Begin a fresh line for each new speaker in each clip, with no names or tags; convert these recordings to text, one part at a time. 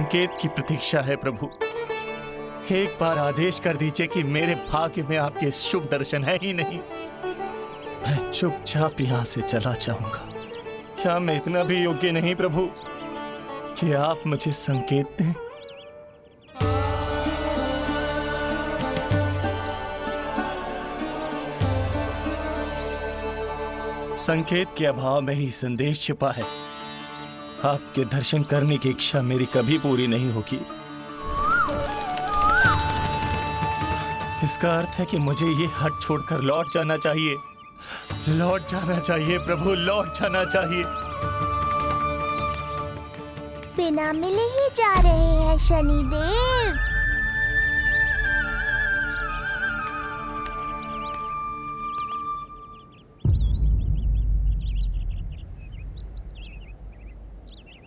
संकेत की प्रतीक्षा है प्रभु। एक बार आदेश कर दीजिए कि मेरे भाग्य में आपके शुभ दर्शन है ही नहीं, मैं चुपचाप यहां से चला जाऊंगा। क्या मैं इतना भी योग्य नहीं प्रभु कि आप मुझे संकेत दें? संकेत के अभाव में ही संदेश छिपा है। आपके दर्शन करने की इच्छा मेरी कभी पूरी नहीं होगी। इसका अर्थ है कि मुझे ये हट छोड़कर लौट जाना चाहिए। लौट जाना चाहिए प्रभु, लौट जाना चाहिए।
बिना मिले ही जा रहे हैं शनिदेव।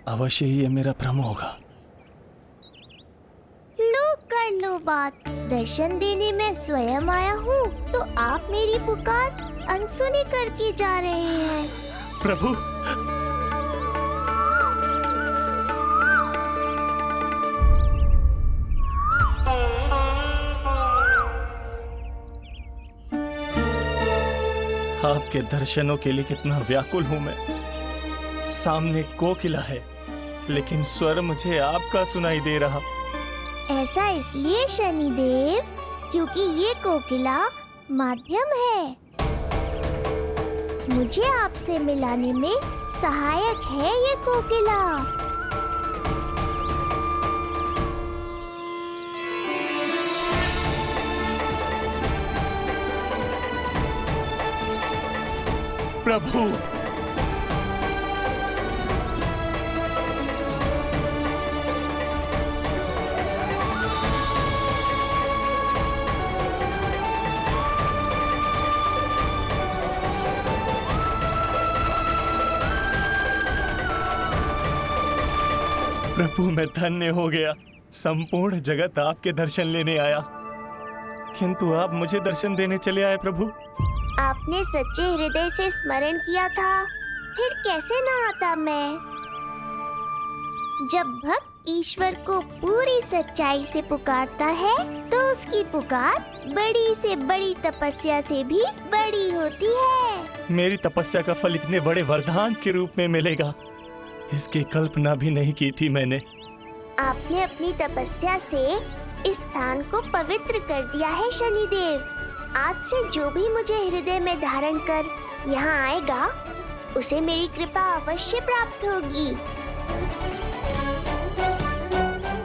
अवश्य ही ये मेरा भ्रम होगा।
लो कर लो बात। दर्शन देने मैं स्वयं आया हूँ तो आप मेरी पुकार अनसुनी करके जा रहे हैं।
प्रभु, आपके दर्शनों के लिए कितना व्याकुल हूं मैं। सामने कोकिला है लेकिन स्वर मुझे आपका सुनाई दे रहा।
ऐसा इसलिए शनिदेव क्योंकि ये कोकिला माध्यम है। मुझे आपसे मिलाने में सहायक है ये कोकिला।
प्रभु, प्रभु मैं धन्य हो गया। संपूर्ण जगत आपके दर्शन लेने आया, किंतु आप मुझे दर्शन देने चले आए प्रभु।
आपने सच्चे हृदय से स्मरण किया था, फिर कैसे न आता मैं। जब भक्त ईश्वर को पूरी सच्चाई से पुकारता है तो उसकी पुकार बड़ी से बड़ी तपस्या से भी बड़ी होती है।
मेरी तपस्या का फल इतने बड़े वरदान के रूप में मिलेगा, इसकी कल्पना भी नहीं की थी मैंने।
आपने अपनी तपस्या से इस स्थान को पवित्र कर दिया है शनिदेव। आज से जो भी मुझे हृदय में धारण कर यहाँ आएगा उसे मेरी कृपा अवश्य प्राप्त होगी।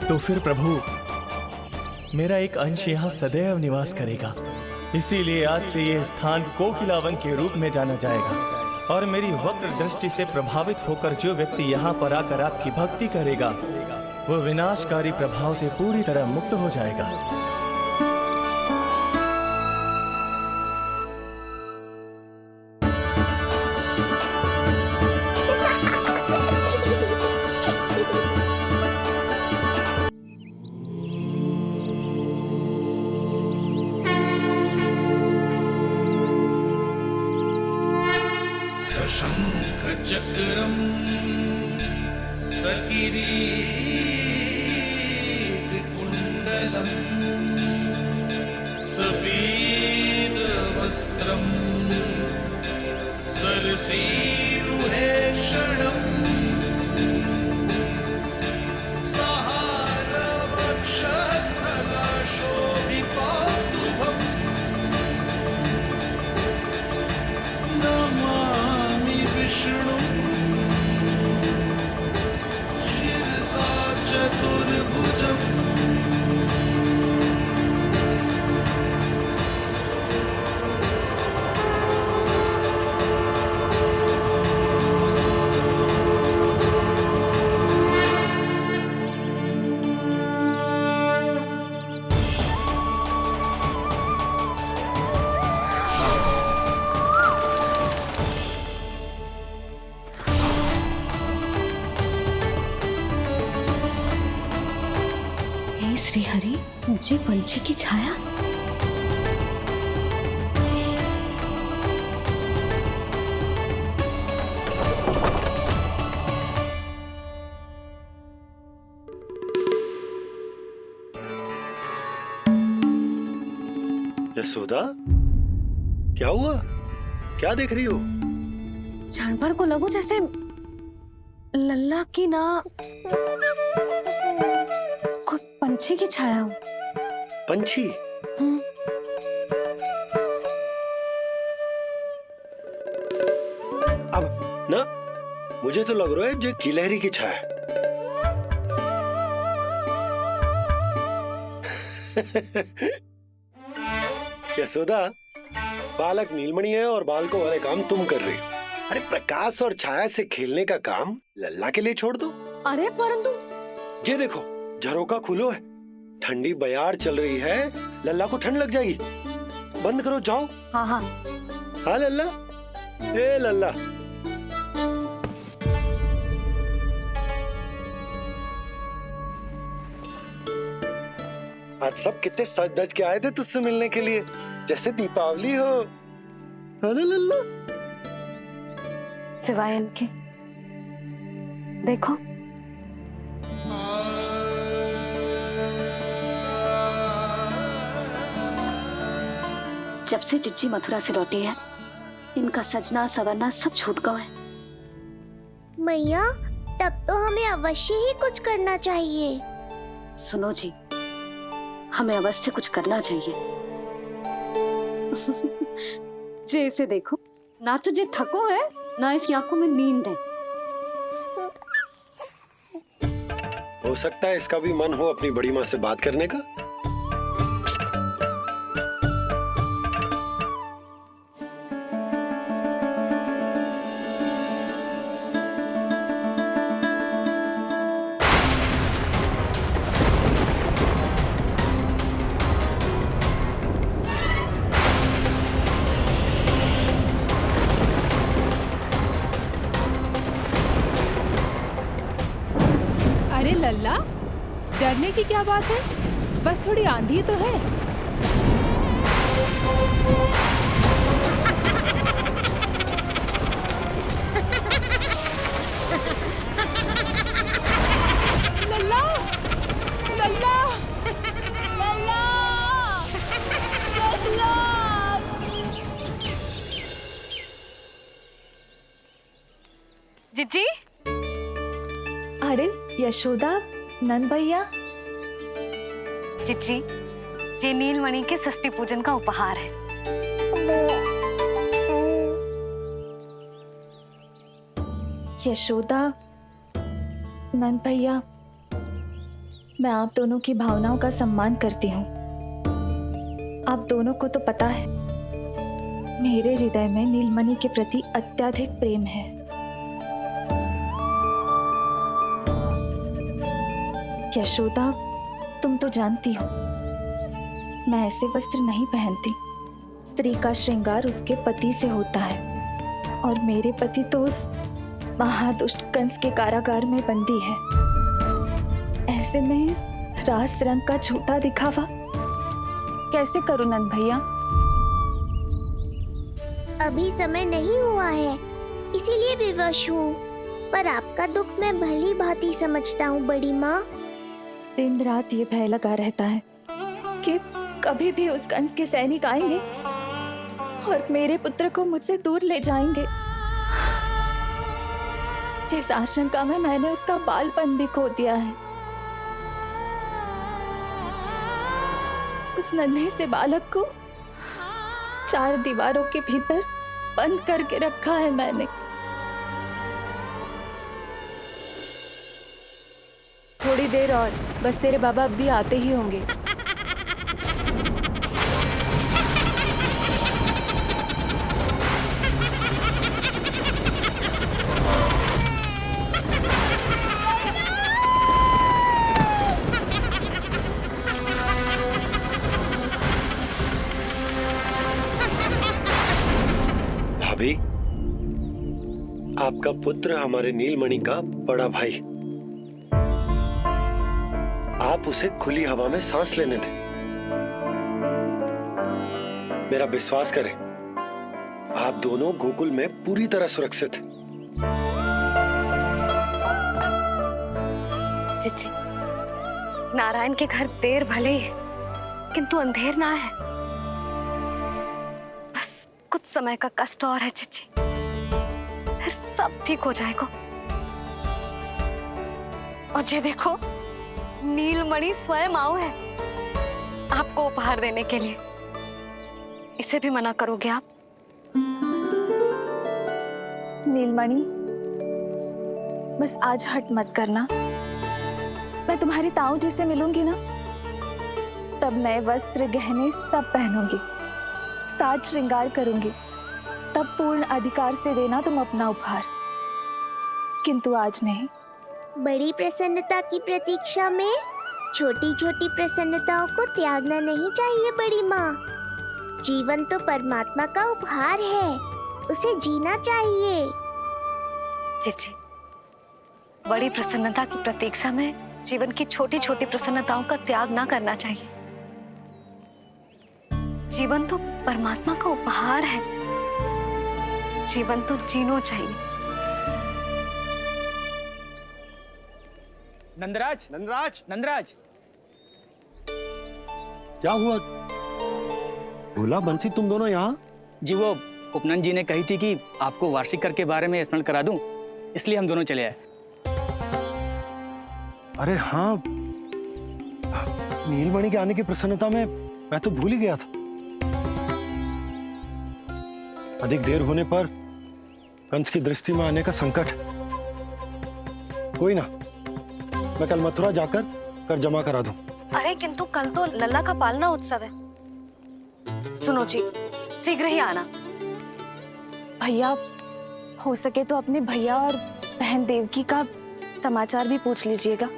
तो फिर प्रभु, मेरा एक अंश यहाँ सदैव निवास करेगा। इसीलिए आज से ये स्थान कोकिलावन के रूप में जाना जाएगा और मेरी वक्र दृष्टि से प्रभावित होकर जो व्यक्ति यहाँ पर आकर आपकी भक्ति करेगा वो विनाशकारी प्रभाव से पूरी तरह मुक्त हो जाएगा।
चक्रम सकिरीट कुंडलम सपीत वस्त्रम सरसीरुहे क्षणम सहार वक्षस्थला शोभितौस्तुभम नमामि विष्णु शिरसा चतुर्भुजम्।
श्री हरि, मुझे पंछी की छाया।
यशोदा, क्या हुआ? क्या देख रही हो?
क्षण भर को लगो जैसे लल्ला की ना कोई पंछी की छाया हो।
पंछी? अब ना मुझे तो लग रहा है जो गिलहरी की छाया है। यशोदा, बालक नीलमणि है और बालकों वाले काम तुम कर रही हो। अरे प्रकाश और छाया से खेलने का काम लल्ला के लिए छोड़ दो।
अरे परंतु
ये देखो, झरोका खुलो है, ठंडी बयार चल रही है, लल्ला को ठंड लग जाएगी। बंद करो, जाओ।
हाँ हाँ
हाँ लल्ला, ए लल्ला। आज सब कितने सज धज के आए थे तुझसे मिलने के लिए, जैसे दीपावली हो, है ना लल्ला?
सिवाय इनके देखो, जब से चिच्ची मथुरा से लौटी है, इनका सजना सवरना सब छूट गया है।
मैया, तब तो हमें अवश्य ही कुछ करना चाहिए।
सुनो जी, हमें अवश्य कुछ करना चाहिए। जे इसे देखो, ना तो जे थको है, ना इसकी आंखों में नींद है।
हो सकता है इसका भी मन हो अपनी बड़ी माँ से बात करने का।
अरे लल्ला, डरने की क्या बात है? बस थोड़ी आंधी तो है। लल्ला, लल्ला, लल्ला, लल्ला।
जिज्जी,
अरे यशोदा, नंद भैया।
जिज्जी, ये नीलमणि के षष्ठी पूजन का उपहार है।
यशोदा, नंद भैया, मैं आप दोनों की भावनाओं का सम्मान करती हूँ। आप दोनों को तो पता है, मेरे हृदय में नीलमणि के प्रति अत्यधिक प्रेम है। यशोदा, तुम तो जानती हो, मैं ऐसे वस्त्र नहीं पहनती। स्त्री का श्रृंगार उसके पति से होता है, और मेरे पति तो उस महादुष्ट कंस के कारागार में बंदी है। ऐसे में इस रास रंग का झूठा दिखावा कैसे करूं नंद भैया?
अभी समय नहीं हुआ है, इसीलिए विवश हूँ। पर आपका दुख मैं भली भांति समझता हूँ बड़ी माँ।
दिन रात ये भय लगा रहता है कि कभी भी उस कंस के सैनिक आएंगे और मेरे पुत्र को मुझसे दूर ले जाएंगे। इस आशंका में मैंने उसका बालपन भी खो दिया है। उस नन्हे से बालक को 4 दीवारों के भीतर बंद करके रखा है मैंने। थोड़ी देर और, बस तेरे बाबा अब भी आते ही होंगे।
भाभी, आपका पुत्र हमारे नीलमणि का बड़ा भाई, आप उसे खुली हवा में सांस लेने दें। मेरा विश्वास करें, आप दोनों गोकुल में पूरी तरह सुरक्षित हैं।
जिज्जी, नारायण के घर देर भले ही है, किंतु अंधेर ना है। समय का कष्ट और है चिच्ची, फिर सब ठीक हो जाएगा। और ये देखो, नीलमणि स्वयं आओ है आपको उपहार देने के लिए। इसे भी मना करोगे आप?
नीलमणि, बस आज हट मत करना। मैं तुम्हारी ताऊ जी से मिलूंगी ना, तब नए वस्त्र गहने सब पहनूंगी, साज श्रृंगार करूंगी, तब पूर्ण अधिकार से देना तुम अपना उपहार, किंतु आज नहीं।
बड़ी प्रसन्नता की प्रतीक्षा में छोटी छोटी प्रसन्नताओं को त्यागना नहीं चाहिए बड़ी माँ। जीवन तो परमात्मा का उपहार है, उसे जीना चाहिए।
चिच्ची, बड़ी प्रसन्नता की प्रतीक्षा में जीवन की छोटी छोटी प्रसन्नताओं का त्याग ना करना चाहिए। जीवन तो परमात्मा का उपहार है, जीवन तो जीना चाहिए।
नंदराज,
नंदराज,
नंदराज,
क्या हुआ? भोला बंसी, तुम दोनों यहाँ?
जी वो उपनंद जी ने कही थी कि आपको वार्षिक कर के बारे में स्मरण करा दूं, इसलिए हम दोनों चले आए।
अरे हाँ, नीलमणि के आने की प्रसन्नता में मैं तो भूल ही गया था। अधिक देर होने पर कंस की दृष्टि में आने का संकट। कोई ना, मैं कल मथुरा जाकर कर जमा करा दूं।
अरे किंतु कल तो लल्ला का पालना उत्सव है। सुनो जी, शीघ्र ही आना।
भैया, हो सके तो अपने भैया और बहन देवकी का समाचार भी पूछ लीजिएगा।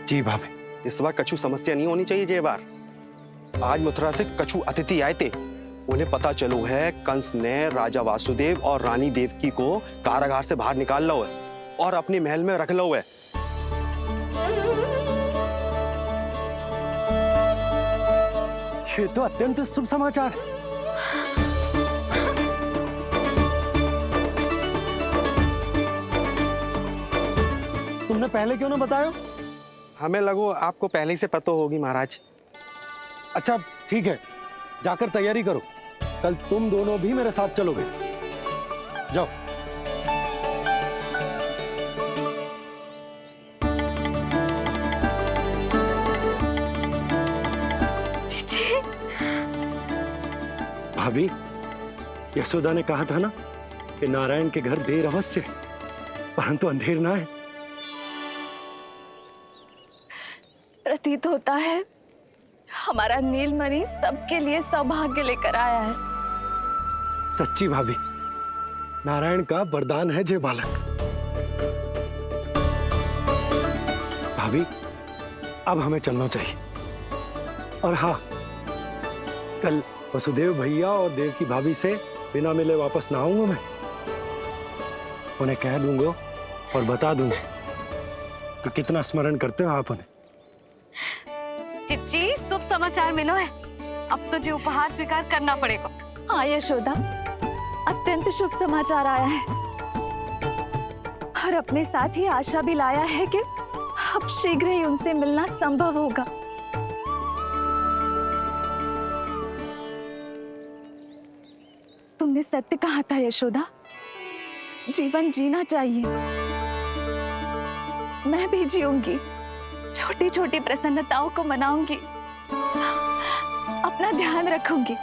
जी भाभी।
इस बार कछु समस्या नहीं होनी चाहिए। ये बार आज मथुरा से कछु अतिथि आए थे, उन्हें पता चलो है कंस ने राजा वासुदेव और रानी देवकी को कारागार से बाहर निकाल लो है और अपने महल में रख लो है।
ये तो अत्यंत शुभ समाचार है। तुमने पहले क्यों ना बताया?
हमें लगो आपको पहले ही से पता होगी महाराज।
अच्छा ठीक है, जाकर तैयारी करो, कल तुम दोनों भी मेरे साथ चलोगे। जाओ। भाभी, यशोदा ने कहा था ना कि नारायण के घर देर अवश्य, परंतु अंधेर ना है।
प्रतीत होता है हमारा नीलमणि सबके लिए सौभाग्य लेकर आया है।
सच्ची भाभी, नारायण का वरदान है जे बालक। भाभी, अब हमें चलना चाहिए। और हाँ, कल वसुदेव भैया और देव की भाभी से बिना मिले वापस ना आऊंगा मैं। उन्हें कह दूंगा और बता दूंगा कि कितना स्मरण करते हो आप उन्हें।
चिच्ची, शुभ समाचार मिलो है। अब तो जो उपहार स्वीकार करना पड़ेगा।
हाँ यशोदा, अत्यंत शुभ समाचार आया है और अपने साथ ही आशा भी लाया है कि अब शीघ्र ही उनसे मिलना संभव होगा। तुमने सत्य कहा था यशोदा, जीवन जीना चाहिए। मैं भी जीऊंगी, छोटी छोटी प्रसन्नताओं को मनाऊंगी, अपना ध्यान रखूंगी,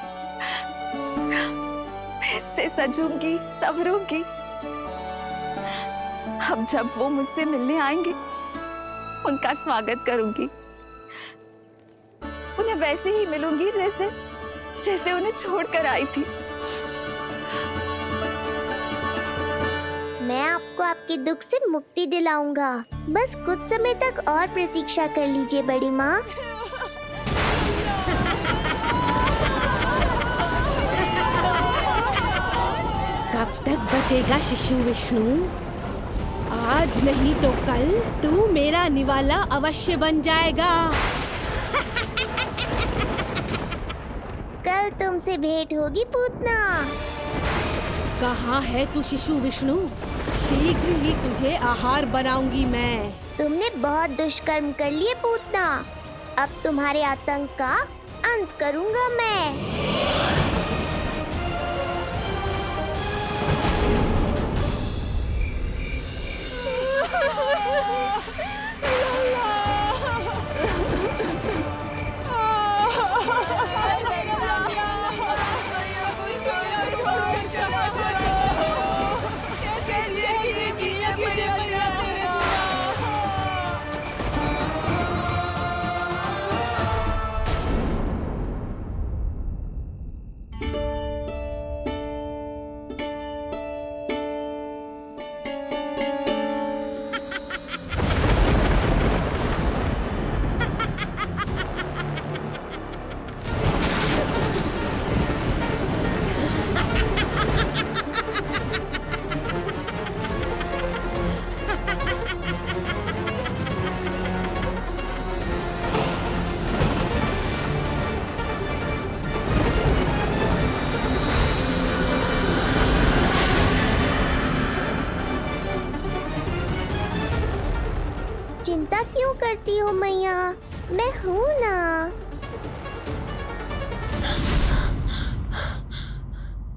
फिर से सजूंगी, संवरूंगी। अब जब वो मुझसे मिलने आएंगे, उनका स्वागत करूंगी। उन्हें वैसे ही मिलूंगी जैसे उन्हें छोड़कर आई थी।
मैं आपको आपके दुख से मुक्ति दिलाऊंगा। बस कुछ समय तक और प्रतीक्षा कर लीजिए बड़ी माँ।
कब तक बचेगा शिशु विष्णु? आज नहीं तो कल तू मेरा निवाला अवश्य बन जाएगा।
कल तुमसे भेंट होगी पूतना।
कहाँ है तू शिशु विष्णु? शीघ्र ही तुझे आहार बनाऊंगी मैं।
तुमने बहुत दुष्कर्म कर लिए पूतना, अब तुम्हारे आतंक का अंत करूंगा मैं। क्यों करती हो मैया? मैं हूँ ना।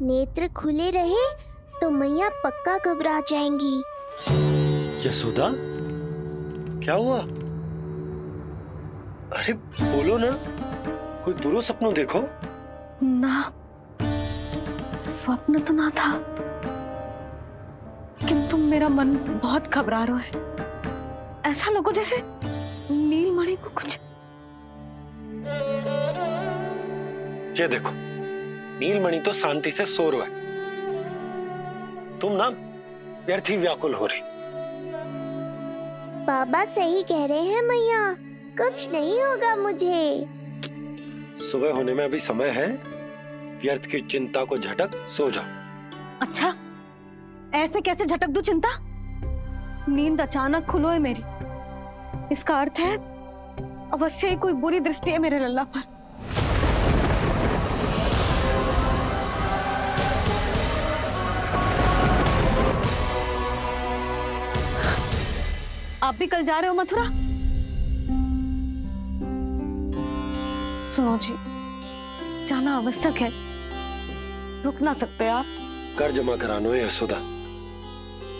नेत्र खुले रहे तो मैया पक्का घबरा जाएंगी।
यशोदा, क्या हुआ? अरे बोलो ना, कोई बुरा सपना देखो।
ना, स्वप्न तो ना था, किंतु मेरा मन बहुत घबरा रहा है। ऐसा लगो जैसे नीलमणि को कुछ।
ये देखो, नीलमणि तो शांति से सो रहा है, तुम ना व्यर्थ ही व्याकुल हो रही।
बाबा सही कह रहे हैं मैया, कुछ नहीं होगा मुझे।
सुबह होने में अभी समय है, व्यर्थ की चिंता को झटक सो जाओ।
अच्छा, ऐसे कैसे झटक दूं चिंता? नींद अचानक खुलो है मेरी, इसका अर्थ है अवश्य ही कोई बुरी दृष्टि है मेरे लल्ला पर। आप भी कल जा रहे हो मथुरा? सुनो जी, जाना आवश्यक है, रुक ना सकते आप।
कर जमा करानो है यशोदा,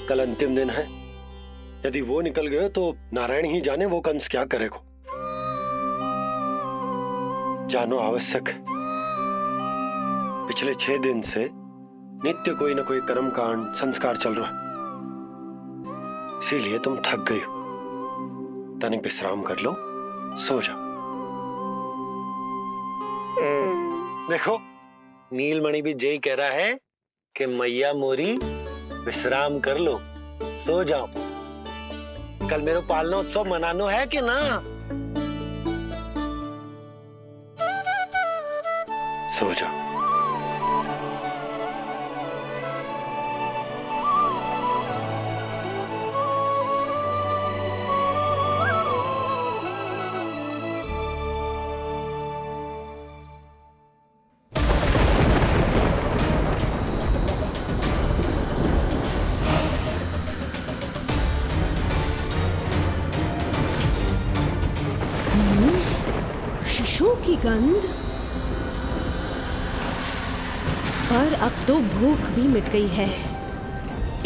कल अंतिम दिन है। यदि वो निकल गए तो नारायण ही जाने वो कंस क्या करेगा। जानो आवश्यक। पिछले 6 दिन से नित्य कोई ना कोई कर्मकांड संस्कार चल रहा है, इसीलिए तुम थक गई हो। तनिक विश्राम कर लो, सो जाओ। देखो, नीलमणि भी जय कह रहा है कि मैया मोरी विश्राम कर लो, सो जाओ। कल मेरा पालना उत्सव मनानो है कि ना? सो जाओ।
शिशु की गंध। पर अब तो भूख भी मिट गई है।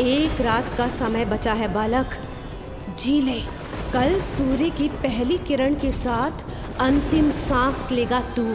एक रात का समय बचा है बालक, जी ले। कल सूर्य की पहली किरण के साथ अंतिम सांस लेगा तू।